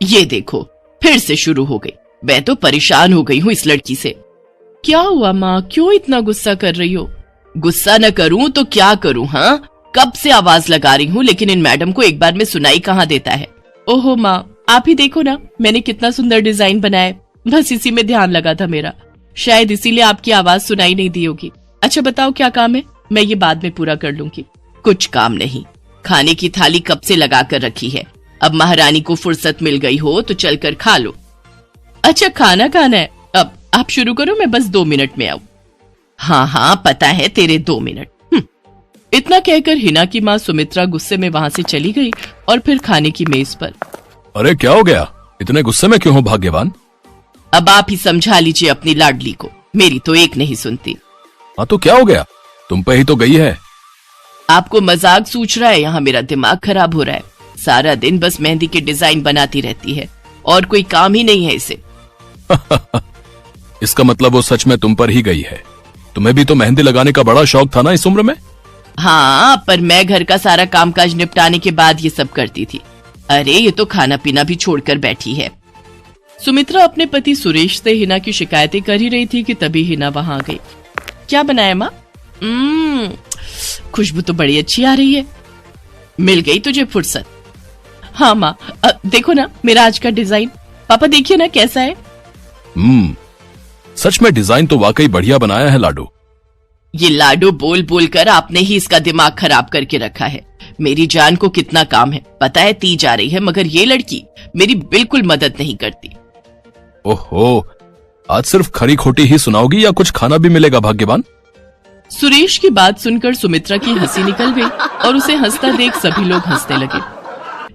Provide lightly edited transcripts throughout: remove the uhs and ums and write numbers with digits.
ये देखो फिर से शुरू हो गई। मैं तो परेशान हो गई हूँ इस लड़की से। क्या हुआ माँ, क्यों इतना गुस्सा कर रही हो? गुस्सा न करूं तो क्या करूं? हाँ, कब से आवाज लगा रही हूँ लेकिन इन मैडम को एक बार में सुनाई कहाँ देता है। ओहो माँ, आप ही देखो ना, मैंने कितना सुंदर डिजाइन बनाया, बस इसी में ध्यान लगा था मेरा, शायद इसीलिए आपकी आवाज सुनाई नहीं दी होगी। अच्छा बताओ क्या काम है, मैं ये बाद में पूरा कर लूंगी। कुछ काम नहीं, खाने की थाली कब से लगा कर रखी है, अब महारानी को फुर्सत मिल गई हो तो चलकर खा लो। अच्छा खाना खाना है, अब आप शुरू करो, मैं बस 2 मिनट में आऊं। हाँ हाँ पता है तेरे 2 मिनट। इतना कहकर हिना की माँ सुमित्रा गुस्से में वहाँ से चली गई और फिर खाने की मेज पर। अरे क्या हो गया, इतने गुस्से में क्यों हो भाग्यवान? अब आप ही समझा लीजिए अपनी लाडली को, मेरी तो एक नहीं सुनती। हाँ तो क्या हो गया, तुम पे ही तो गई है। आपको मजाक सूझ रहा है? यहाँ मेरा दिमाग खराब हो रहा है, सारा दिन बस मेहंदी के डिजाइन बनाती रहती है और कोई काम ही नहीं है इसे। इसका मतलब वो सच में तुम पर ही गई है। तुम्हें भी तो मेहंदी लगाने का बड़ा शौक था ना इस उम्र में? हाँ, पर मैं घर का सारा कामकाज निपटाने के बाद ये सब करती थी। अरे ये तो खाना पीना भी छोड़कर बैठी है। सुमित्रा अपने पति सुरेश से हिना की शिकायतें कर ही रही थी कि तभी हिना वहां आ गई। क्या बनाया माँ? खुशबू तो बड़ी अच्छी आ रही है। मिल गई तुझे फुर्सत? हाँ माँ, देखो ना मेरा आज का डिजाइन, पापा देखिए ना कैसा है। सच में डिजाइन तो वाकई बढ़िया बनाया है लाडू। ये लाडू बोल बोल कर आपने ही इसका दिमाग खराब करके रखा है। मेरी जान को कितना काम है पता है, ती जा रही है, मगर ये लड़की मेरी बिल्कुल मदद नहीं करती। ओहो, आज सिर्फ खरी खोटी ही सुनाओगी या कुछ खाना भी मिलेगा भाग्यवान? सुरेश की बात सुनकर सुमित्रा की हंसी निकल गई और उसे हंसता देख सभी लोग हंसने लगे।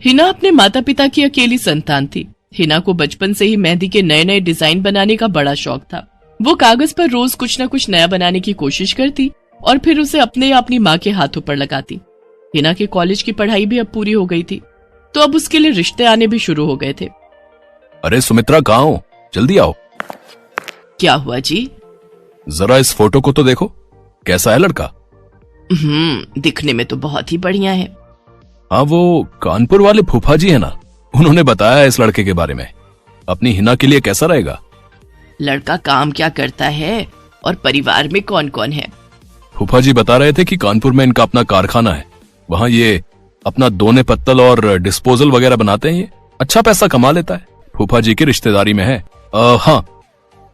हिना अपने माता पिता की अकेली संतान थी। हिना को बचपन से ही मेहंदी के नए नए डिजाइन बनाने का बड़ा शौक था। वो कागज पर रोज कुछ न कुछ नया बनाने की कोशिश करती और फिर उसे अपने या अपनी माँ के हाथों पर लगाती। हिना के कॉलेज की पढ़ाई भी अब पूरी हो गई थी, तो अब उसके लिए रिश्ते आने भी शुरू हो गए थे। अरे सुमित्रा कहाँ हो, जल्दी आओ। क्या हुआ जी? जरा इस फोटो को तो देखो, कैसा है लड़का? दिखने में तो बहुत ही बढ़िया है। हाँ, वो कानपुर वाले फूफा जी है ना, उन्होंने बताया इस लड़के के बारे में। अपनी हिना के लिए कैसा रहेगा? लड़का काम क्या करता है और परिवार में कौन कौन है? फूफा जी बता रहे थे कि कानपुर में इनका अपना कारखाना है, वहाँ ये अपना दोने पत्तल और डिस्पोजल वगैरह बनाते हैं। ये अच्छा पैसा कमा लेता है, फूफा जी की रिश्तेदारी में है। हाँ,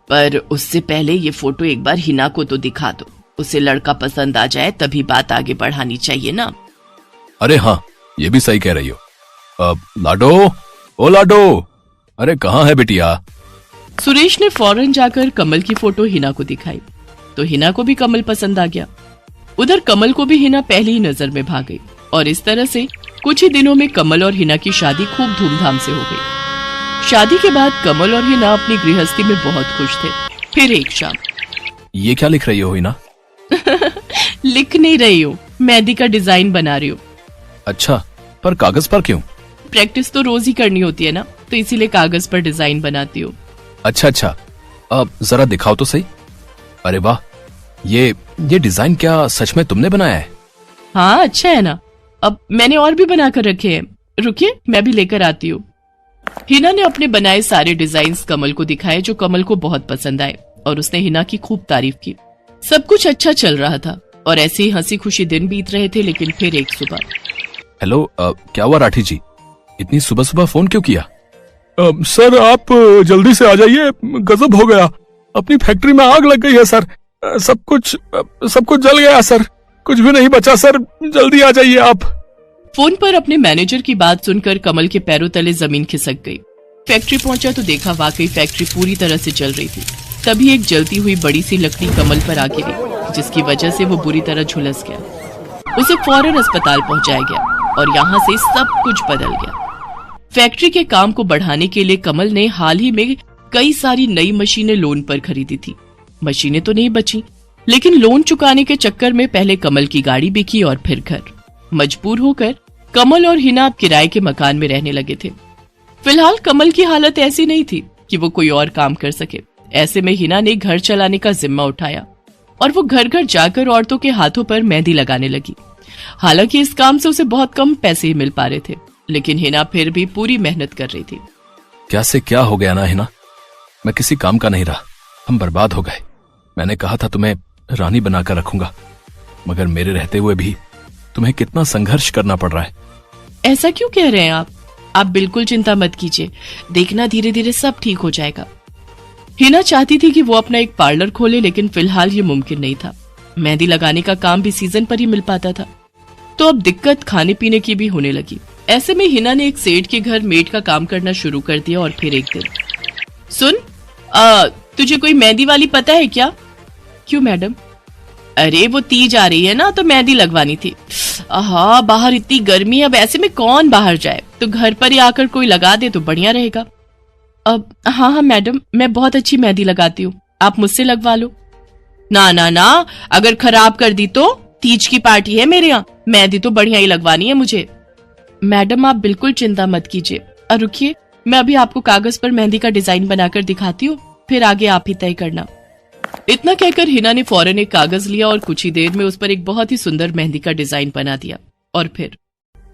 पर उससे पहले ये फोटो एक बार हिना को तो दिखा दो, उसे लड़का पसंद आ जाए तभी बात आगे बढ़ानी चाहिए ना। अरे हाँ, ये भी सही कह रही हो। लाडो, ओ लाडो, अरे कहाँ है बिटिया? सुरेश ने फौरन जाकर कमल की फोटो हिना को दिखाई तो हिना को भी कमल पसंद आ गया। उधर कमल को भी हिना पहली ही नजर में भाग गई और इस तरह से कुछ ही दिनों में कमल और हिना की शादी खूब धूमधाम से हो गई। शादी के बाद कमल और हिना अपनी गृहस्थी में बहुत खुश थे। फिर एक शाम। ये क्या लिख रही हो हिना? लिख नहीं रही हूँ, मेहंदी का डिजाइन बना रही हूँ। अच्छा, पर कागज पर क्यों? प्रैक्टिस तो रोज ही करनी होती है ना, तो इसीलिए कागज पर डिजाइन बनाती हूँ। अच्छा, अब जरा दिखाओ तो सही। अरे वाह, ये डिजाइन क्या सच में तुमने बनाया है? हाँ अच्छा है ना, अब मैंने और भी बनाकर रखे हैं, रुकिए मैं भी लेकर आती हूँ। हिना ने अपने बनाए सारे डिजाइन्स कमल को दिखाए जो कमल को बहुत पसंद आए और उसने हिना की खूब तारीफ की। सब कुछ अच्छा चल रहा था और ऐसे ही हंसी खुशी दिन बीत रहे थे। लेकिन फिर एक सुबह। हेलो, क्या हुआ राठी जी, इतनी सुबह सुबह फोन क्यों किया? सर आप जल्दी से आ जाइए, गजब हो गया, अपनी फैक्ट्री में आग लग गई है सर, सब कुछ जल गया सर, कुछ भी नहीं बचा सर, जल्दी आ जाइए आप। फोन पर अपने मैनेजर की बात सुनकर कमल के पैरों तले जमीन खिसक गई। फैक्ट्री पहुंचा तो देखा वाकई फैक्ट्री पूरी तरह से जल रही थी। तभी एक जलती हुई बड़ी सी लकड़ी कमल पर आ गिरी, जिसकी वजह से वो बुरी तरह झुलस गया। उसे फौरन अस्पताल पहुंचाया गया और यहाँ से सब कुछ बदल गया। फैक्ट्री के काम को बढ़ाने के लिए कमल ने हाल ही में कई सारी नई मशीनें लोन पर खरीदी थी। मशीनें तो नहीं बची, लेकिन लोन चुकाने के चक्कर में पहले कमल की गाड़ी बिकी और फिर घर। मजबूर होकर कमल और हिना अब किराए के मकान में रहने लगे थे। फिलहाल कमल की हालत ऐसी नहीं थी कि वो कोई और काम कर सके। ऐसे में हिना ने घर चलाने का जिम्मा उठाया और वो घर घर जाकर औरतों के हाथों पर मेहंदी लगाने लगी। हालांकि इस काम से उसे बहुत कम पैसे ही मिल पा रहे थे, लेकिन हिना फिर भी पूरी मेहनत कर रही थी। क्या से क्या हो गया ना हिना, मैं किसी काम का नहीं रहा, हम बर्बाद हो गए। मैंने कहा था तुम्हें रानी बनाकर रखूंगा, मगर मेरे रहते हुए भी तुम्हें कितना संघर्ष करना पड़ रहा है। ऐसा क्यों कह रहे हैं आप बिल्कुल चिंता मत कीजिए, देखना धीरे धीरे सब ठीक हो जाएगा। हिना चाहती थी कि वो अपना एक पार्लर खोले, लेकिन फिलहाल ये मुमकिन नहीं था। मेहंदी लगाने का काम भी सीजन पर ही मिल पाता था, तो अब दिक्कत खाने पीने की भी होने लगी। ऐसे में हिना ने एक सेठ के घर मेड का काम करना शुरू कर दिया। और फिर एक दिन, सुन, तुझे कोई मेहंदी वाली पता है क्या? क्यों मैडम? अरे वो तीज आ रही है ना, तो मेहंदी लगवानी थी। आहा, बाहर इतनी गर्मी है, अब ऐसे में कौन बाहर जाए, तो घर पर ही आकर कोई लगा दे तो बढ़िया रहेगा। अब हाँ मैडम, मैं बहुत अच्छी मेहंदी लगाती हूँ, आप मुझसे लगवा लो। ना ना ना, अगर खराब कर दी तो? तीज की पार्टी है मेरे यहाँ, मेहंदी तो बढ़िया ही लगवानी है मुझे। मैडम आप बिल्कुल चिंता मत कीजिए, और रुकिए, मैं अभी आपको कागज पर मेहंदी का डिजाइन बनाकर दिखाती हूँ, फिर आगे आप ही तय करना। इतना कहकर हिना ने फौरन एक कागज लिया और कुछ ही देर में उस पर एक बहुत ही सुंदर मेहंदी का डिजाइन बना दिया। और फिर,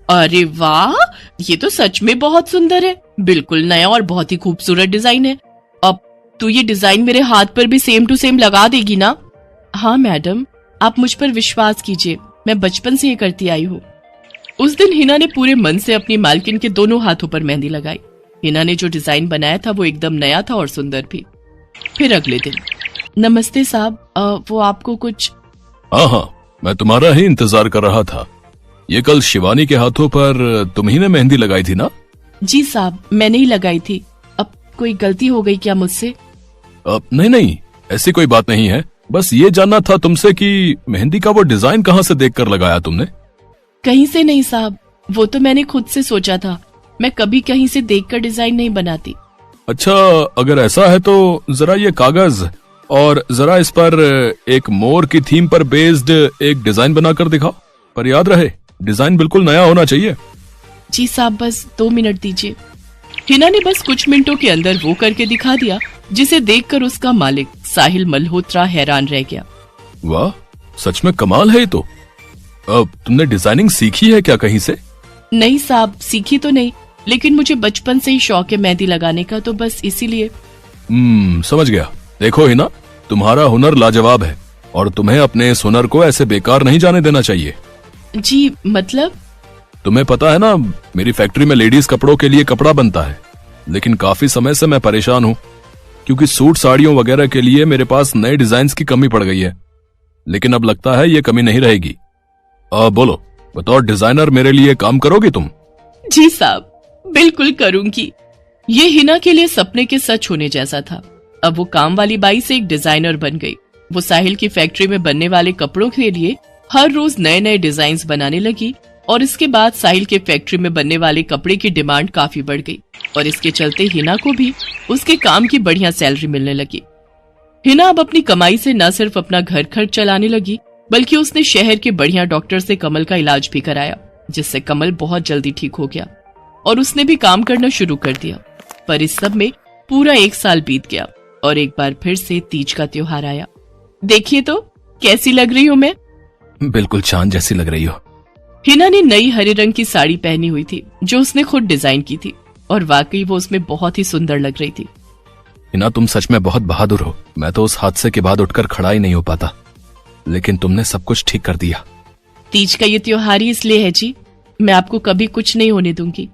अरे वाह, ये तो सच में बहुत सुंदर है, बिल्कुल नया और बहुत ही खूबसूरत डिजाइन है। अब तू ये डिजाइन मेरे हाथ पर भी सेम टू सेम लगा देगी ना? हाँ मैडम, आप मुझ पर विश्वास कीजिए, मैं बचपन से ये करती आई हूँ। उस दिन हिना ने पूरे मन से अपनी मालकिन के दोनों हाथों पर मेहंदी लगाई। हिना ने जो डिजाइन बनाया था वो एकदम नया था और सुंदर भी। फिर अगले दिन, नमस्ते साहब, वो आपको कुछ? हाँ, मैं तुम्हारा ही इंतजार कर रहा था। ये कल शिवानी के हाथों पर तुम ही ने मेहंदी लगाई थी ना? जी साहब, मैंने ही लगाई थी। अब कोई गलती हो गई क्या मुझसे? नहीं, ऐसी कोई बात नहीं है, बस ये जानना था तुमसे कि मेहंदी का वो डिजाइन कहाँ से देखकर लगाया तुमने? कहीं से नहीं साहब, वो तो मैंने खुद से सोचा था, मैं कभी कहीं से देखकर डिजाइन नहीं बनाती। अच्छा, अगर ऐसा है तो जरा ये कागज और जरा इस पर एक मोर की थीम पर बेस्ड एक डिजाइन बनाकर दिखाओ, पर याद रहे डिजाइन बिल्कुल नया होना चाहिए। जी साहब, बस 2 मिनट दीजिए। हिना ने बस कुछ मिनटों के अंदर वो करके दिखा दिया, जिसे देखकर उसका मालिक साहिल मल्होत्रा हैरान रह गया। वाह, सच में कमाल है ये तो। अब तुमने डिजाइनिंग सीखी है क्या कहीं से? नहीं साहब, सीखी तो नहीं, लेकिन मुझे बचपन से ही शौक है मेहंदी लगाने का, तो बस इसीलिए। समझ गया। देखो हिना, तुम्हारा हुनर लाजवाब है और तुम्हें अपने इस हुनर को ऐसे बेकार नहीं जाने देना चाहिए। जी मतलब? तुम्हें पता है ना, मेरी फैक्ट्री में लेडीज कपड़ों के लिए कपड़ा बनता है, लेकिन काफी समय से मैं परेशान हूँ, क्योंकि सूट साड़ियों वगैरह के लिए मेरे पास नए डिजाइन की कमी पड़ गई है। लेकिन अब लगता है ये कमी नहीं रहेगी। बोलो, बतौर डिजाइनर मेरे लिए काम करोगी तुम? जी साहब, बिल्कुल करूंगी। ये हिना के लिए सपने के सच होने जैसा था। अब वो काम वाली बाई से एक डिजाइनर बन गई। वो साहिल की फैक्ट्री में बनने वाले कपड़ों के लिए हर रोज नए नए डिजाइन बनाने लगी, और इसके बाद साहिल के फैक्ट्री में बनने वाले कपड़े की डिमांड काफी बढ़ गई, और इसके चलते हिना को भी उसके काम की बढ़िया सैलरी मिलने लगी। हिना अब अपनी कमाई से न सिर्फ अपना घर खर्च चलाने लगी, बल्कि उसने शहर के बढ़िया डॉक्टर से कमल का इलाज भी कराया, जिससे कमल बहुत जल्दी ठीक हो गया और उसने भी काम करना शुरू कर दिया। पर इस सब में पूरा 1 साल बीत गया और एक बार फिर से तीज का त्योहार आया। देखिए तो कैसी लग रही हूँ मैं? बिल्कुल चांद जैसी लग रही हो। हिना ने नई हरे रंग की साड़ी पहनी हुई थी, जो उसने खुद डिजाइन की थी, और वाकई वो उसमें बहुत ही सुंदर लग रही थी। हिना, तुम सच में बहुत बहादुर हो। मैं तो उस हादसे के बाद उठकर खड़ा ही नहीं हो पाता, लेकिन तुमने सब कुछ ठीक कर दिया। तीज का ये त्योहार ही इसलिए है जी, मैं आपको कभी कुछ नहीं होने दूंगी।